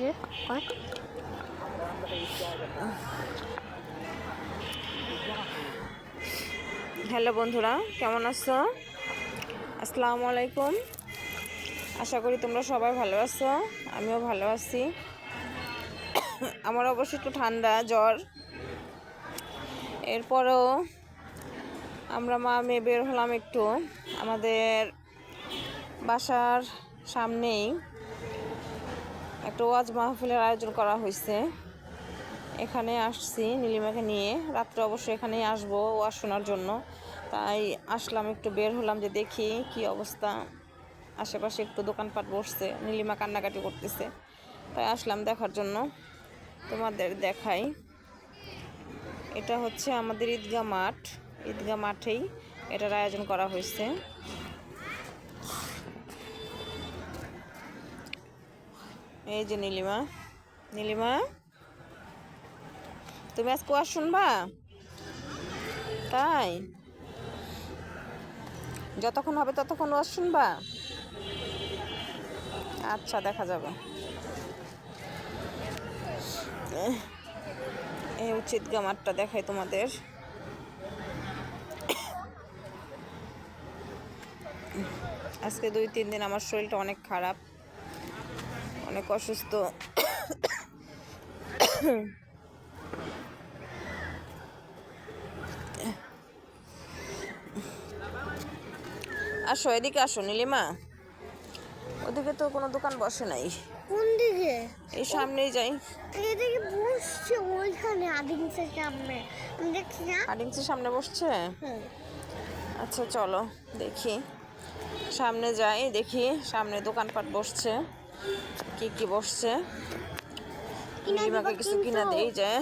যে হ্যালো বন্ধুরা, কেমন আছো? আসসালামু আলাইকুম। আশা করি তোমরা সবাই ভালো আছো, আমিও ভালো আছি। আমার অবশ্য একটু ঠান্ডা জ্বর, এরপরেও আমরা মা মেয়ে বের হলাম একটু। আমাদের বাসার সামনেই একটা ওয়াজ মাহফিলের আয়োজন করা হয়েছে, এখানে আসছি নীলিমাকে নিয়ে। রাত্রে অবশ্যই এখানেই আসবো ওয়াজ শোনার জন্য, তাই আসলাম, একটু বের হলাম যে দেখি কি অবস্থা। আশেপাশে একটু দোকানপাট বসছে, নীলিমা কান্নাকাটি করতেছে, তাই আসলাম দেখার জন্য। তোমাদের দেখাই, এটা হচ্ছে আমাদের ঈদগাহ মাঠ। ঈদগাহ মাঠেই এটার আয়োজন করা হয়েছে। এই যে নীলিমা, নীলিমা তুমি আজকে ওয়াজ শুনবা? তাই যতক্ষণ হবে ততক্ষণ ওয়াজ শুনবা? আচ্ছা, দেখা যাবে। এই উচিত গামারটা দেখাই তোমাদের। আজকে 2-3 দিন আমার শরীরটা অনেক খারাপ, অনেক অসুস্থ। আসো, এদিকে আসো নীলিমা। ওদিকে তো কোনো দোকান বসে নাই। কোন দিকে? এই সামনেই যাই। এদিকে বসছে ওইখানে আদিমসের সামনে, আমি দেখছি না। হাডিংসের সামনে বসছে? হুম। আচ্ছা চলো দেখি, সামনে যাই, দেখি সামনে দোকানপাট বসছে, কি কি বসছে। নীলিমাকে কিছু কিনা দেই যায়।